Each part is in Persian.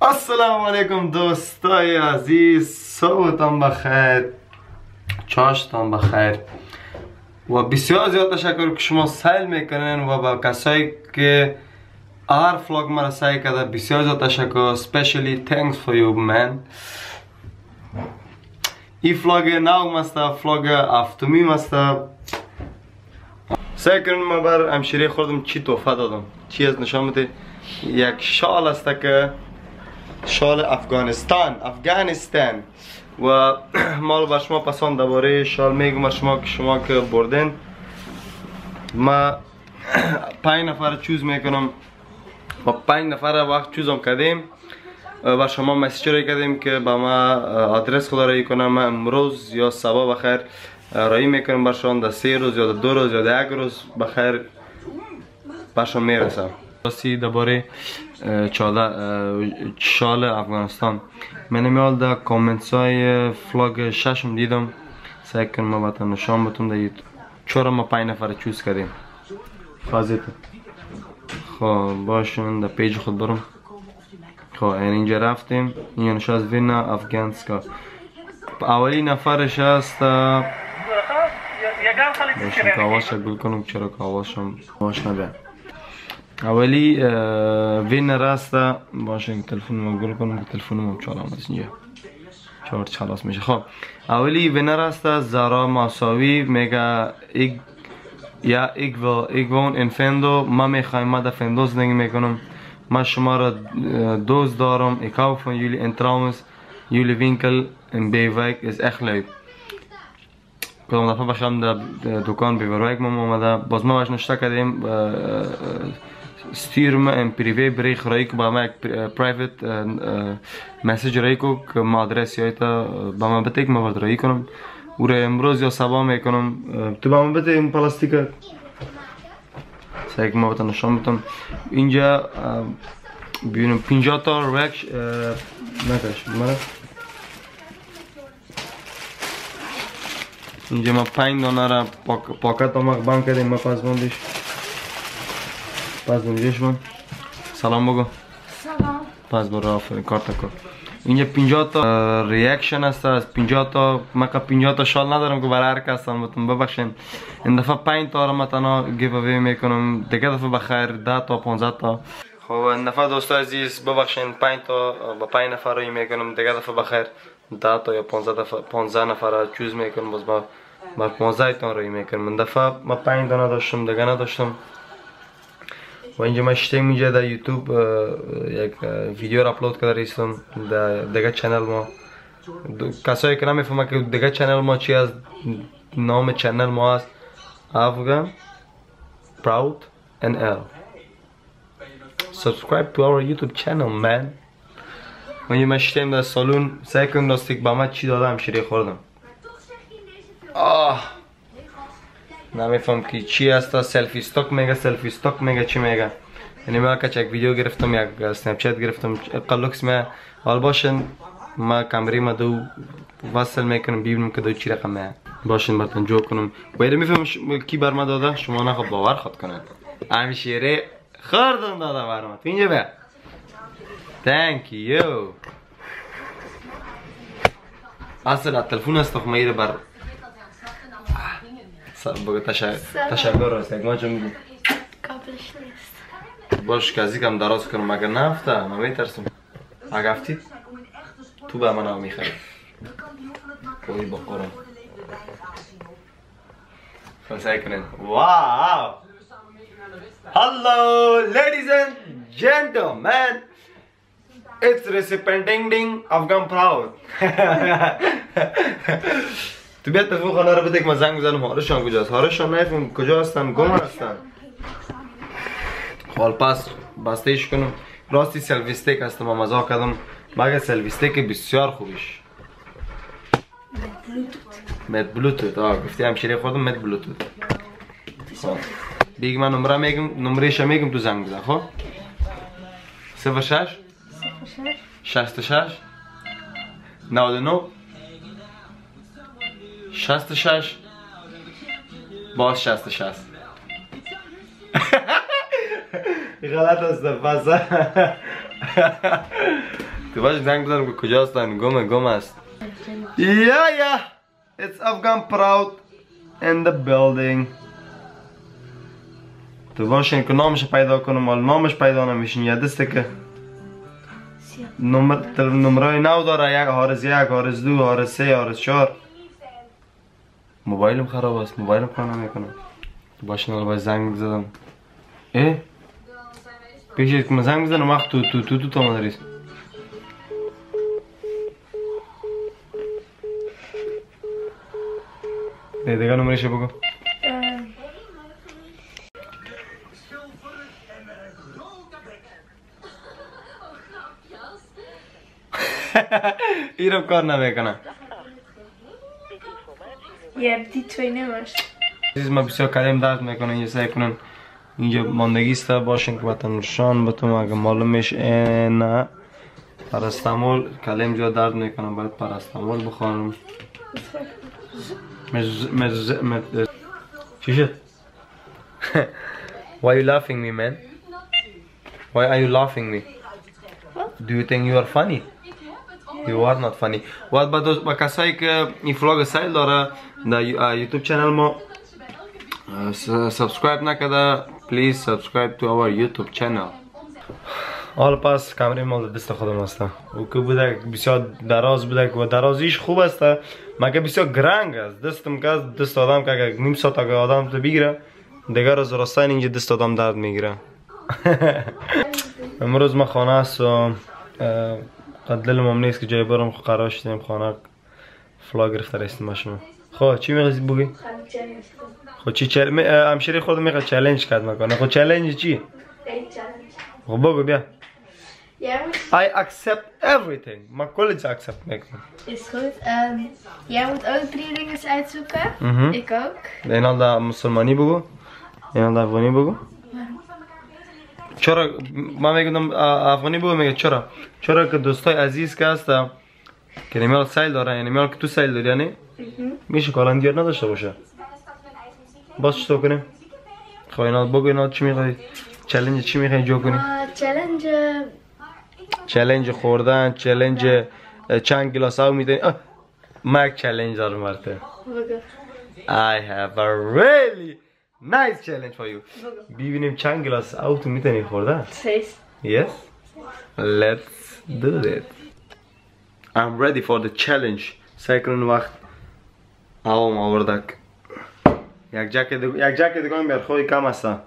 السلام علیکم دوستای عزیز، صبحتان بخیر، چاشتان بخیر و بسیار زیاد تشکر که شما سیل میکنین و با کسایی که هر فلاگ مرا سعی کرده بسیار زیاد تشکر. Especially thanks for you man. این فلاگ نو مسته، فلاگ هفتمی مسته. سعی کنیم ما بر همشیره خودم چی تحفه دادم، چی از نشان بده. یک شال است که شال افغانستان و مال بر شما پسند درباره شال میگم شما که بردین. ما 5 نفر چوز میکنم و 5 نفر وقت چوزم کردیم و شما مسیج کردیم که با ما آدرس خدا رایی کنم. امروز یا صبح بخیر رایی میکنم برشان، در 3 روز یا در 2 روز یا در 1 روز بخیر برشان میرسم. راستی درباره شال افغانستان من میال در کامنت های فلاگ 6 دیدم. سعی کنم ما باتون نشان بتون دهید چرا ما 5 نفر چوز کردیم. فازیت خب باشون در پیج خود برم. خب اینجا رفتیم، این نشان از وینا افغانسکا. اولی نفرش هست باشون که آواز گل کنم، چرا که آوازشم باش نبه. اولی وینر است باشه که تلفن ما گل کنم که تلفن ما چالام از اینجا چهار خلاص میشه. خب اولی وینر است زارا ماساوی میگه ایگوان انفندو. ما میخوایم ما در فندو زندگی میکنم. ما شما را دوست دارم. اکاو فون یولی انترامس یولی وینکل ان بیویک از اخلیب. کدام دفعه بخشم در دکان بیویک ما اومده باز ما باش نشته کردیم. ستیر ما پریوی بریخ رایی که با ما یک پرایویت مسیج رایی که ما آدرس یایی تا با ما بده که ما باید رایی کنم او را امروز یا صبح میکنم. تو با ما بده این پلاستیک سعی که ما بتن نشان بتم. اینجا ببینم 50 تا ریکش نکش مرا. اینجا ما 5 دانه را پاکت ما بند کردیم. ما پس بندیش من سلام بگو. سلام. پس برو آفرین کار تکن. اینجا 50 تا ریاکشن است. از 50 تا من که 50 تا شال ندارم که برای هر کس بتون ببخشین. این دفعه 5 تا را من تنها گیو اوی میکنم. دیگه دفعه بخیر 10 تا 15 تا. خب این دفعه دوستای عزیز ببخشین 5 تا با 5 نفر رای میکنم. دیگه دفعه بخیر 10 تا یا 15 نفر را چوز میکنم. باز با 15 تا رای میکنم. این دفعه ما 5 تا نداشتم، دیگه نداشتم. و اینجا من شتیم اینجا در یوتیوب یک ویدیو را اپلود کرده ایستم در دیگه چنل ما. کسایی که نمیفهمه که دیگه چنل ما چی است، نام چنل ما است Afghan Proud NL. Subscribe to our YouTube channel man. و اینجا من شتیم در سالون سعی کنم راستیک با من چی دادم شیره خوردم. نمیفهم که چی است. سلفی استاک میگه چی میگه. یعنی من که یک ویدیو گرفتم، یک اسنپ چت گرفتم قلوکس ما حال باشن ما کامری ما دو وصل میکنم ببینم که دو چی رقمه باشن براتون جو کنم. باید میفهم کی بر ما داده. شما نخواد باور خود کنید. همشیره خوردم داده برام. اینجا به thank you. اصلا تلفن است خو میره بر بگو تشکر است. یک ماچو میگو قبلش نیست. باش که ازیکم دراز کنم. مگر نفته من میترسم. اگه افتید تو به من هم میخوایی کوئی بقرم سعی کنین. واو hello ladies and gentlemen, it's representing Afghan Proud. تو بیاد تلفن خانه رو بده که من زنگ بزنم هارشان کجاست. هارشان نفهم کجا هستن، گم هستن. حال پس بستهش کنم. راستی سلفی استیک هستم و مزاق کردم. مگه سلفی استیک بسیار خوبیش مد بلوتوت. گفتی همشیره خودم مد بلوتوت. بیگ من نمره میگم، نمرهش میگم تو زنگ بزن. خب 06 66 99 66 باز 66 غلط است. پس تو باش زنگ بزنم که کجاستن گم است یا it's Afghan proud in the building تو باشین که نامش پیدا کنم ولی نامش پیدا نمیشین یا دسته که نمرای نو داره یک هارز دو هارز سه هارز چهار موبایلم خراب است موبایلم کار نمیکنه تو باشین الان باید زنگ بزنم پیشت که من زنگ بزنم وقت تو تا مدریس دیگه نمرش بگو ایرم کار نمیکنه Je hebt die twee nummers. عزیز ما بسیار کلیم درد میکنن یه سعی کنن اینجا ماندگی است باشن که بتن نشان بتون اگه معلومش نه پاراستامول کلیم جا درد میکنن باید پاراستامول بخورم چی شد؟ Why are you laughing me man? Why are you laughing me? Do you think you are funny? You are not funny. باید با کسایی که این فلاگ سایل داره در یوتیوب چنل ما سابسکرایب نکرده please subscribe to our YouTube channel. حالا پس کامری مال دست خودم هسته او که بوده بسیار دراز بوده و درازیش خوب است مگه بسیار گرنگ است دستم که دست آدم که اگه نیم ساعت اگه آدم تو بگیره دیگر از راستین اینجا دست آدم درد میگیره امروز ما خانه است و دلم هم نیست که جای برم قرار شدیم خانه فلاگ گرفته رسیم ماشما خب چی میخواستی بگی؟ خب چی همشری خود میخواد چالش کرد میکنه خب چالش چی؟ خب بگو بیا I accept everything. Maar college accept niks. Is goed. Jij moet ook 3 dingen uitzoeken. Ik ook. een al dat Muslimani بگو. een al dat Afghani بگو. چرا ما میگم افغانی بگو میگه چرا که دوستای عزیز که هستم که نمیال سایل دارن یعنی نمیال که تو سایل داری یعنی میشه کالان دیار نداشته باشه باز چطور کنیم؟ خب اینا بگو اینا چی میخوایی؟ چلنج چی میخوایی جو کنی؟ چلنج خوردن چلنج چند گلاس آب میدونی ما یک چلنج دارم مرته I have a really nice challenge for you ببینیم چند گلاس آب تو میتونی خوردن؟ 6 Yes? Let's do it I'm ready for the challenge سیکنون وقت آوام آوردک یک جاکت دیگه بیار خوی کم هستم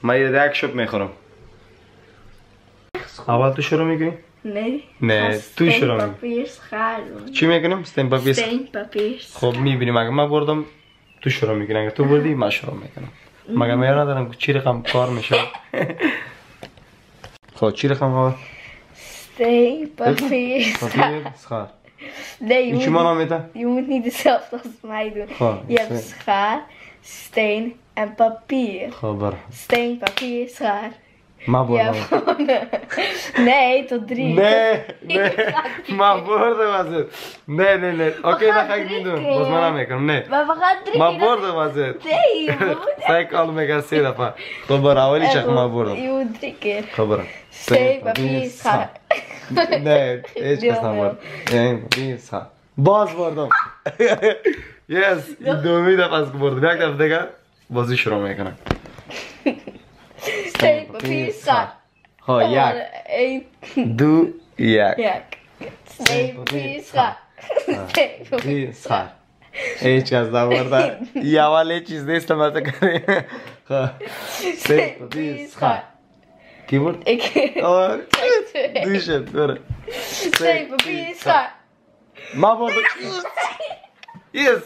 من یه یک شب میخورم اول تو شروع میکنی؟ نه تو شروع میکنی چی میکنیم؟ ستین پاپیر خب میبینیم اگه من بردم تو شروع میکنی اگه تو بردی من شروع میکنم مگه میار ندارم که چی رقم کار میشه خب چی رقم کار؟ Steen, papier, schaar. Nee, je moet niet hetzelfde als mij doen. Goh, je hebt schaar, steen en papier. Goh, steen, papier, schaar. Maar nee, tot 3. Nee. Maar woorden was het. Nee. Oké, dat ga ik niet doen. Was maar aan meekomen. Nee. Maar we gaan 3 keer. Maar woorden was het. Nee, we moeten. Zeg ik al mee gaan zeggen van. Goh, awali zeg maar woorden. Je moet 3 keer. Goh, steen, papier, schaar. Nee, eens gaan worden. Steen, papier, schaar. باز بردم. Yes, دومی دفعه از بردم. یک دفعه دیگه بازی شروع میکنم. Steen, papier, schaar. Oh, ja. 1, 2, ja. Steen, papier, schaar. Steen, papier, schaar. هیچ کس نبردن یه اول چیز نیست مثلا کنیم Steen, papier, schaar. کی برد؟ Ik. دوشت بره Steen, papier, schaar. ما بردم Yes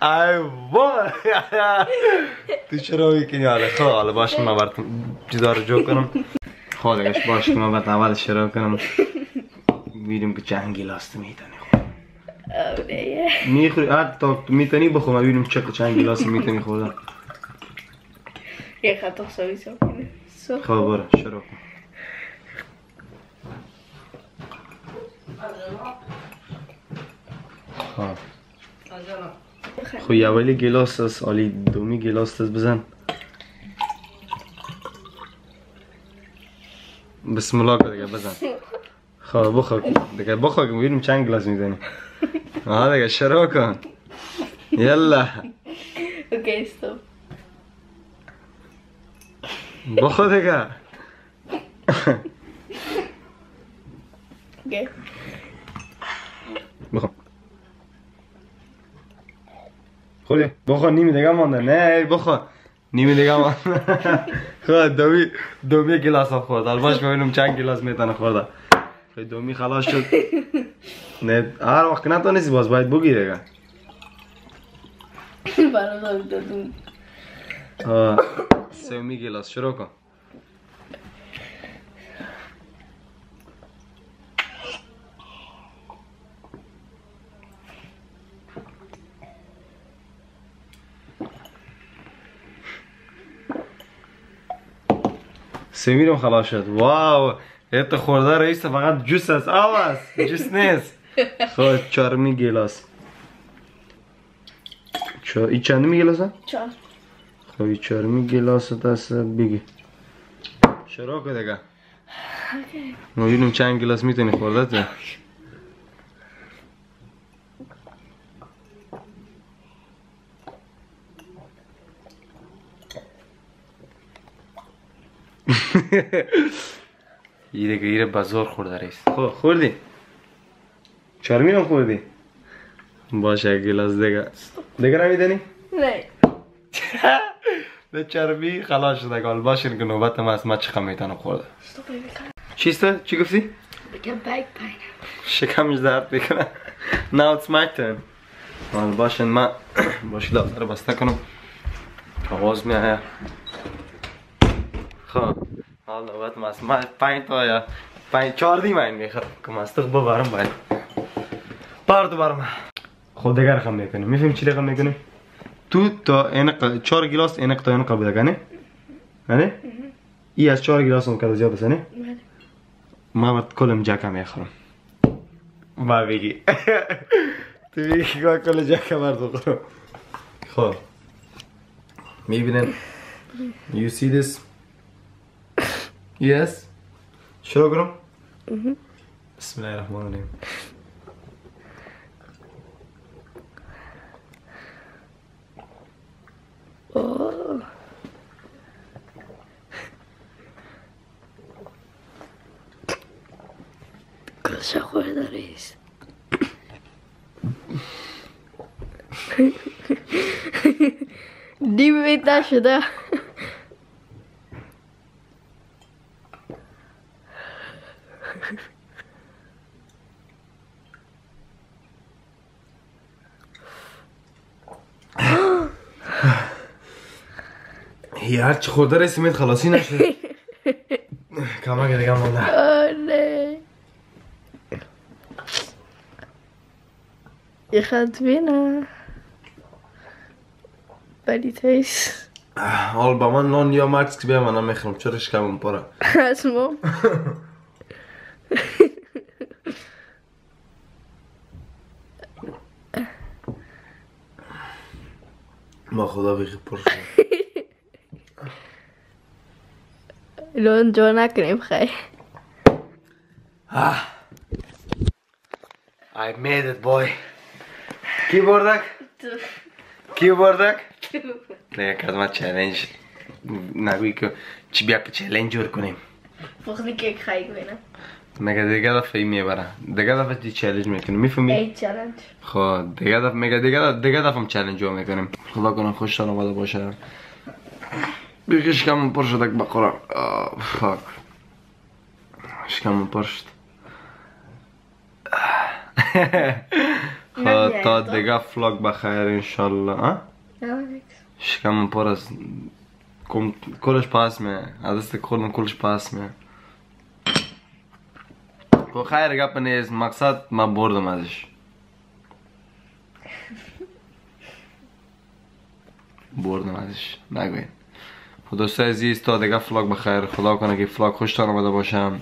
I won تو چرا میکنی حالا خب حالا باشه من براتون چیزا رو جو کنم خب دیگه باشه من بعد اول شروع کنم ببینیم که چند گلاس میتونی Oh nee. میخوری تا میتونی بخور ببینیم چند گلاس میتونی خوردن Jij gaat toch sowieso winnen. Zo. خب برو شروع کن خب اولی گلاس است اولی دومی گلاس است بزن بسم الله کن دیگه بزن. خب بخور دیگه بخور که ببینیم چند گلاس میزنی. آها دیگه شروع کن. یلا. اوکی استاپ. بخور دیگه. اوکی. بخور. خوردی؟ بخور نیمی دیگه مانده. نه بخور. نیمی دیگه مانده. خود دومی گلاس هم خورد. الباش ببینم چند گلاس میتونه خورده. خیلی دومی خلاص شد. نه هر وقت نتونستی باز باید بگی دیگه. برای دادون. سومی گلاس شروع کن. سمیرم خلاص شد. واو ایت خورده رئیس فقط جوس است. آواز جوس نیست. خب چهارمی گلاس. این چندمی گلاس است؟ چهار. خب این چهارمی گلاس است بگی. شروع کن دیگه. ما ببینیم چند گلاس میتونی خورده تو. ایره بازار خورده رئیس. خب خوردی؟ چهارمی هم خوردی؟ باشه گلاس دیگه. دیگه نمیدنی؟ نه. به چربی خلاص شده گال باشین که نوبت ما از ما چه میتونم خورده. چیسته؟ چی گفتی؟ بگم بگ پاین. شکمش درد میکنه. Now it's my turn. حال باشین ما باشی لازم رو بسته کنم. آواز میآید. خب حال نوبت ما از ما 5 تا یا 4 دی من میخوام که مستق ببرم باید. بارد برم. خب دیگه رقم میکنیم. میفهمی چی رقم میکنیم؟ تو تا اینق 4 گلاس اینق تا اینق بوده کنه؟ نه؟ ای از 4 گلاس اون کده زیاد است نه؟ ما باید کلم جاکم میخورم. ما بگی. تو بگی که کل جاکم مرد بخورم. خب میبینن You see this? Yes. شروع کنم؟ بسم الله الرحمن الرحیم. کلش خورده رئیس. دیم بیت نشده. هر چی خورده رئیس میت خلاصی نشده. کمک دیگه مونده. نه. یه خد بینه. بلی تایست. حال با من نان یا مکس که بیا من نمیخورم چرا شکمم پره. از ما. ما خدا بخیر پر شد. لون جو نکنیم خیلی. I made it boy. کی بردک؟ کی بردک؟ دیگه که از ما چلنج نگوی که چی بیا که چلنج جور کنیم. بخوری که خیلی بینم. مگه دیگه دفعه میبره. دیگه دفعه چی چلنج میکنیم میفهمی؟ ای چلنج. خب دیگه دفعه میگه دیگه دفعه چلنج رو میکنیم. خدا کنه خوشتان آمده باشه. بگه شکمم پر شد که بخورم. فاک. شکمم پر شد. خب تا دیگه فلاگ بخیر انشالله. شکمم پر است. کلش پاس میه. عدست کلم کلش پاس میه. خب خیر گپ نیست. مقصد ما بردم ازش. بردم ازش. نگوین. خب دوستای عزیز تا دیگه فلاگ بخیر. خدا کنه که فلاگ خوشتان آمده باشم.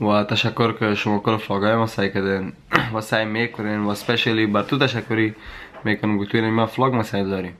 و تشکر که شما کل فلاگای ما سعی کردین و سعی میکنین و اسپیشلی بر تو تشکری میکنم که توی این ما فلاگ ما سعی داریم.